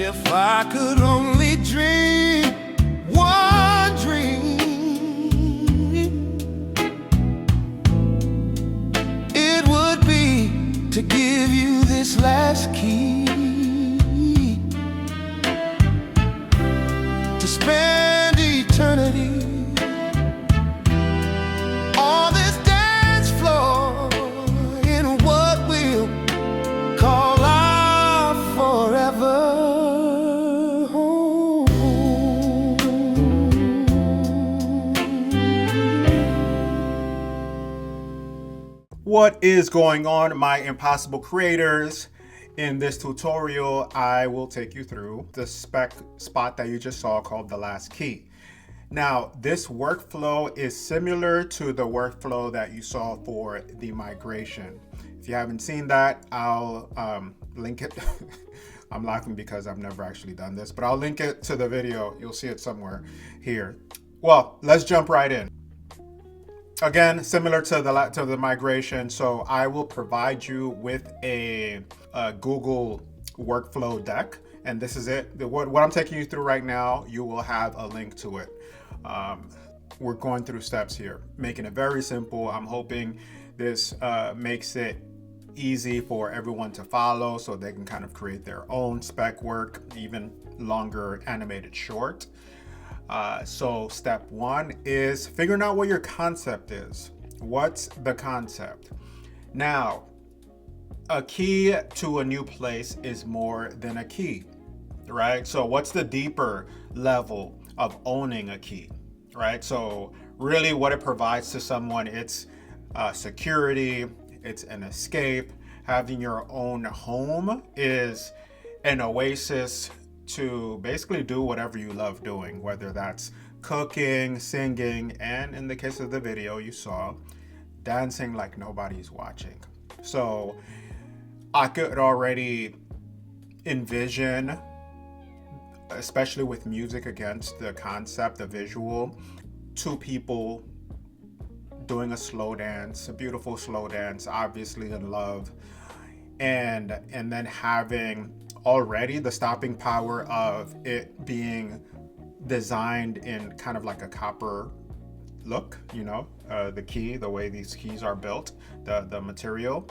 If I could only dream one dream, it would be to give you this last key, to spend eternity on this dance floor in what we'll call our forever home. What is going on, my impossible creators? In this tutorial, I will take you through the spec spot that you just saw called the last key. Now, this workflow is similar to the workflow that you saw for the migration. If you haven't seen that, I'll link it. I'm laughing because I've never actually done this, but I'll link it to the video. You'll see it somewhere here. Well, let's jump right in. Again, similar to the migration, so I will provide you with a Google workflow deck, and this is it. What I'm taking you through right now, you will have a link to it. We're going through steps here, making it very simple. I'm hoping this makes it easy for everyone to follow so they can kind of create their own spec work, even longer animated short. So step one is figuring out what your concept is. What's the concept? Now, a key to a new place is more than a key, right? So what's the deeper level of owning a key, right? So really what it provides to someone, it's security, it's an escape. Having your own home is an oasis to basically do whatever you love doing, whether that's cooking, singing, and in the case of the video you saw, dancing like nobody's watching. So I could already envision, especially with music against the concept, the visual, two people doing a slow dance, a beautiful slow dance, obviously in love, and then having already the stopping power of it being designed in kind of like a copper look, you know, the key, the way these keys are built, the material.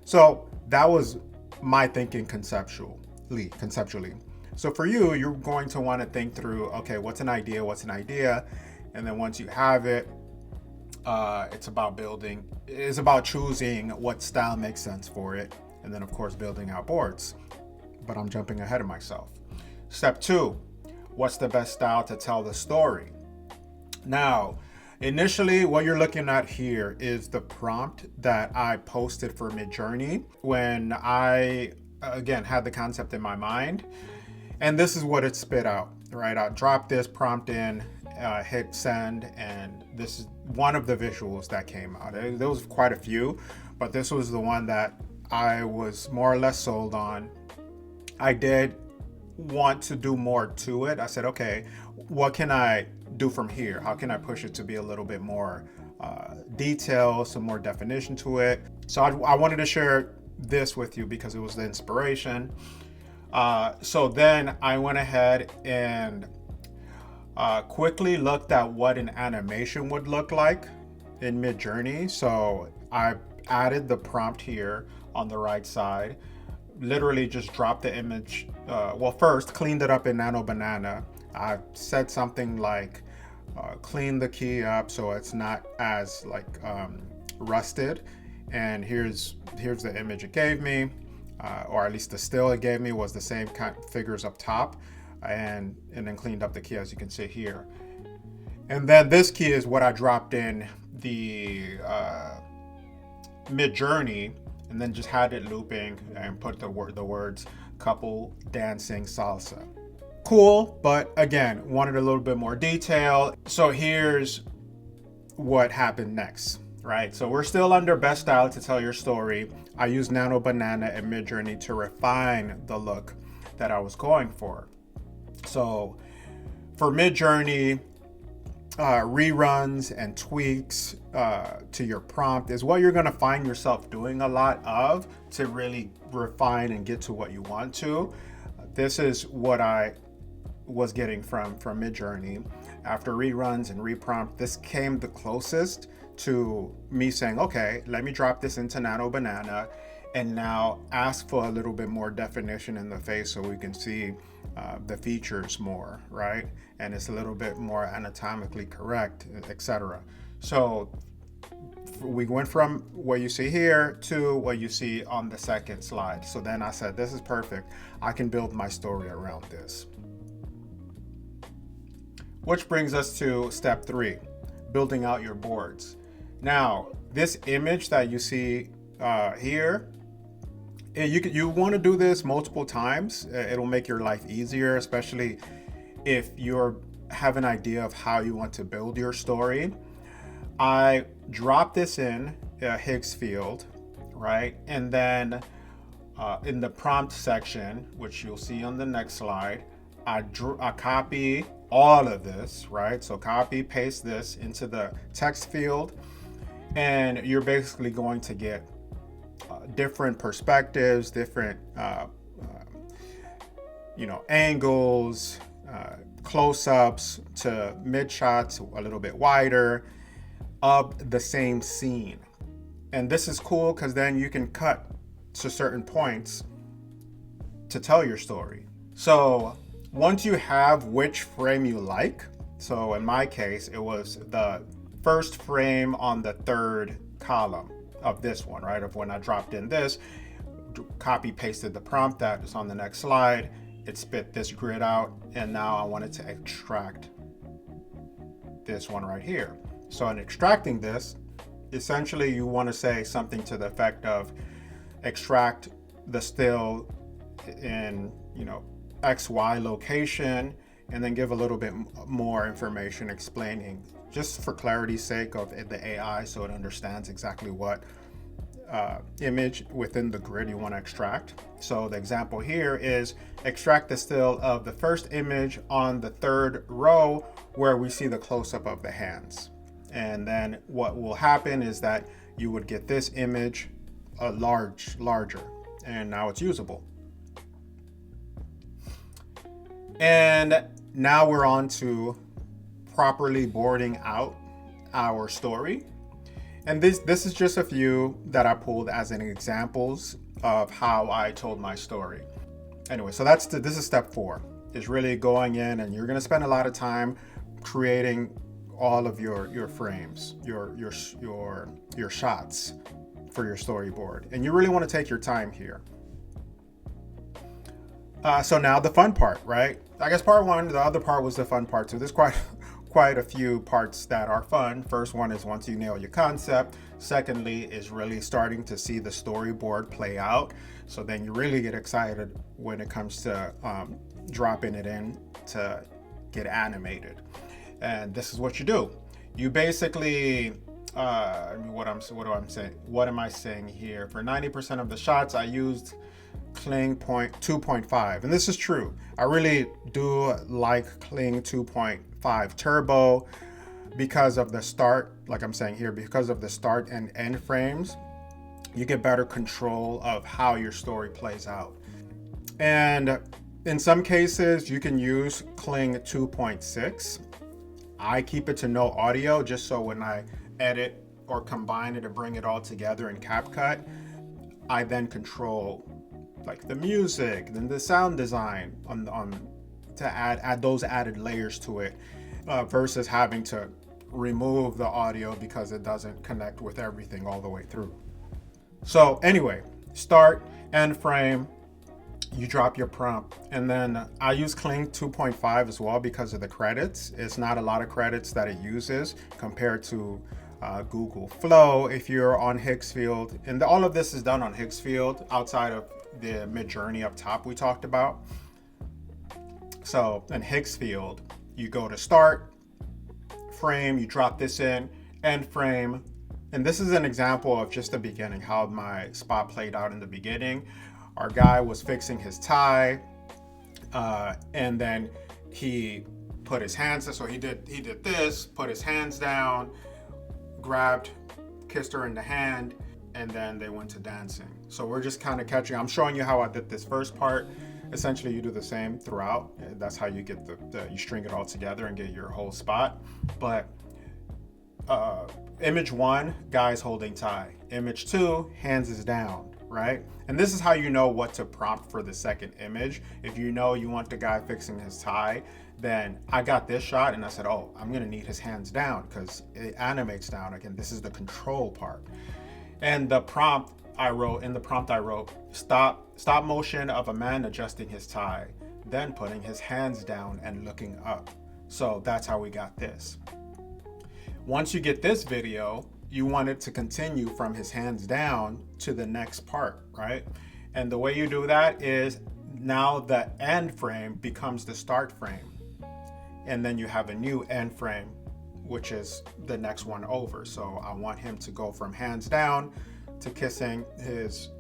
So that was my thinking conceptually. So for you, you're going to want to think through, okay, what's an idea? And then once you have it, it's about choosing what style makes sense for it. And then of course, building out boards. But I'm jumping ahead of myself. Step two, what's the best style to tell the story? Now, initially, what you're looking at here is the prompt that I posted for Midjourney when I, again, had the concept in my mind. And this is what it spit out, right? I dropped this prompt in, hit send, and this is one of the visuals that came out. There was quite a few, but this was the one that I was more or less sold on. I did want to do more to it. I said, okay, what can I do from here? How can I push it to be a little bit more detail, some more definition to it? So I wanted to share this with you because it was the inspiration. So then I went ahead and quickly looked at what an animation would look like in Midjourney. So I added the prompt here on the right side. Literally just dropped the image. Well, first cleaned it up in Nano Banana. I said something like, clean the key up so it's not as like rusted. And here's the image it gave me, or at least the still it gave me was the same kind of figures up top, and then cleaned up the key as you can see here. And then this key is what I dropped in the Midjourney, and then just had it looping and put the words couple dancing salsa. Cool, but again, wanted a little bit more detail. So here's what happened next, right? So we're still under best style to tell your story. I used Nano Banana and Midjourney to refine the look that I was going for. So for Midjourney, reruns and tweaks to your prompt is what you're going to find yourself doing a lot of to really refine and get to what you want to. this is what I was getting from Midjourney. After reruns and reprompt, this came the closest to me saying, okay, let me drop this into Nano Banana and now ask for a little bit more definition in the face so we can see the features more, right? And it's a little bit more anatomically correct, etc. So we went from what you see here to what you see on the second slide. So then I said, this is perfect. I can build my story around this. Which brings us to step 3, building out your boards. Now, this image that you see here, you want to do this multiple times. It'll make your life easier, especially if you have an idea of how you want to build your story. I dropped this in Higgsfield, right? And then in the prompt section, which you'll see on the next slide, I copy all of this, right? So copy, paste this into the text field, and you're basically going to get different perspectives, different angles, close-ups to mid shots, a little bit wider of the same scene. And this is cool because then you can cut to certain points to tell your story. So once you have which frame you like, so in my case, it was the first frame on the third column of this one, right? Of when I dropped in this, copy pasted the prompt that is on the next slide, it spit this grid out, and now I wanted to extract this one right here. So in extracting this, essentially you want to say something to the effect of extract the still in, XY location, and then give a little bit more information explaining, just for clarity's sake of the AI, so it understands exactly what image within the grid you want to extract. So the example here is extract the still of the first image on the third row where we see the close-up of the hands. And then what will happen is that you would get this image larger, and now it's usable. And now we're on to properly boarding out our story. And this is just a few that I pulled as an examples of how I told my story. Anyway, so this is step 4, is really going in, and you're going to spend a lot of time creating all of your frames, your shots for your storyboard. And you really want to take your time here. So now the fun part, right? I guess part 1, the other part was the fun part too. There's quite a few parts that are fun. First one is once you nail your concept. Secondly is really starting to see the storyboard play out. So then you really get excited when it comes to dropping it in to get animated. And this is what you do. You basically, what am I saying here? For 90% of the shots, I used Kling 2.5, and this is true. I really do like Kling 2.5 Turbo because of the start, like I'm saying here, because of the start and end frames. You get better control of how your story plays out. And in some cases, you can use Kling 2.6. I keep it to no audio just so when I edit or combine it or bring it all together in CapCut, I then control like the music, then the sound design to add those added layers to it, versus having to remove the audio because it doesn't connect with everything all the way through. So anyway, start, end frame, you drop your prompt, and then I use Kling 2.5 as well because of the credits. It's not a lot of credits that it uses compared to Google Flow if you're on Higgsfield. And all of this is done on Higgsfield outside of the Midjourney up top we talked about. So in Higgsfield, you go to start, frame, you drop this in, end frame. And this is an example of just the beginning, how my spot played out in the beginning. Our guy was fixing his tie, and then he put his hands, so he did this, put his hands down, grabbed, kissed her in the hand, and then they went to dancing. So we're just kind of catching. I'm showing you how I did this first part essentially you do the same throughout. That's how you get you string it all together and get your whole spot. But image 1, guy's holding tie. Image 2, hands is down, right? And this is how you know what to prompt for the second image. If you know you want the guy fixing his tie, then I got this shot and I said, oh, I'm gonna need his hands down because it animates down. Again, this is the control part. And the prompt I wrote, stop motion of a man adjusting his tie, then putting his hands down and looking up. So that's how we got this. Once you get this video, you want it to continue from his hands down to the next part, right? And the way you do that is now the end frame becomes the start frame. And then you have a new end frame, which is the next one over. So I want him to go from hands down to kissing his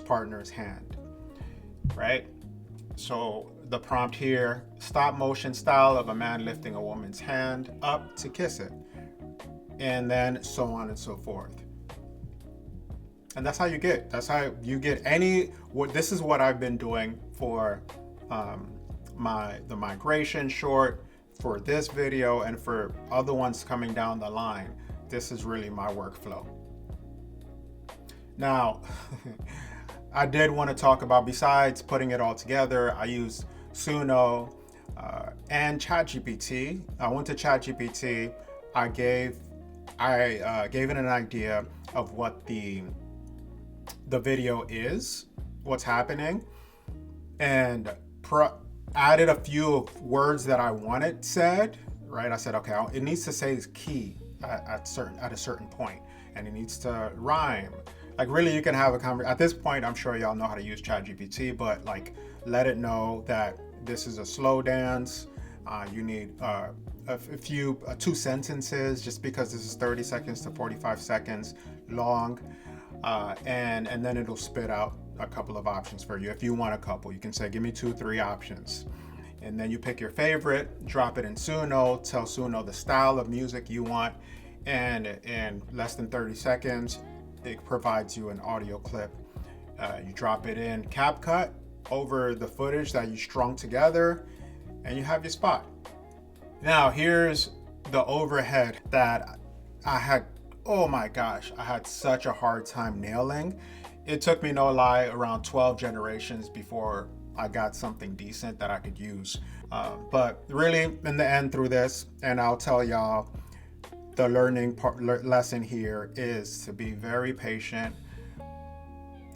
partner's hand, right? So the prompt here, stop motion style of a man lifting a woman's hand up to kiss it. And then so on and so forth. And that's how you get this is what I've been doing for the migration short, for this video, and for other ones coming down the line. This is really my workflow. Now, I did want to talk about, besides putting it all together, I use Suno and ChatGPT. I went to ChatGPT. I gave it an idea of what the video is, what's happening, and added a few words that I wanted said, right? I said, okay, it needs to say key at a certain point, and it needs to rhyme. Like, really, you can have a conversation. At this point, I'm sure y'all know how to use ChatGPT, but like, let it know that this is a slow dance. You need two sentences, just because this is 30 seconds to 45 seconds long, and then it'll spit out a couple of options for you. If you want a couple, you can say, give me 2-3 options, and then you pick your favorite, drop it in Suno, tell Suno the style of music you want, and in less than 30 seconds, it provides you an audio clip. You drop it in CapCut over the footage that you strung together, and you have your spot. Now, here's the overhead that I had, oh my gosh, I had such a hard time nailing. It took me, no lie, around 12 generations before I got something decent that I could use. But really, in the end, through this, and I'll tell y'all, the lesson here is to be very patient.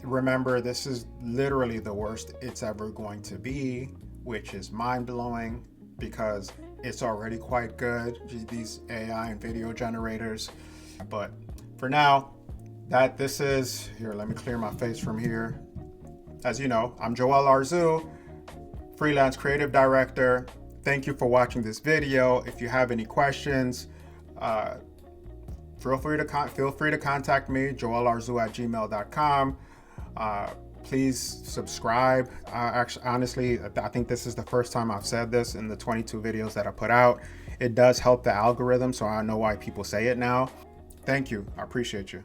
Remember, this is literally the worst it's ever going to be, which is mind-blowing because it's already quite good, these AI and video generators. But for now, here, let me clear my face from here. As you know, I'm Joel Arzu, freelance creative director. Thank you for watching this video. If you have any questions, feel free to contact me, joelarzu@gmail.com. Please subscribe. Honestly, I think this is the first time I've said this in the 22 videos that I put out. It does help the algorithm, so I know why people say it now. Thank you. I appreciate you.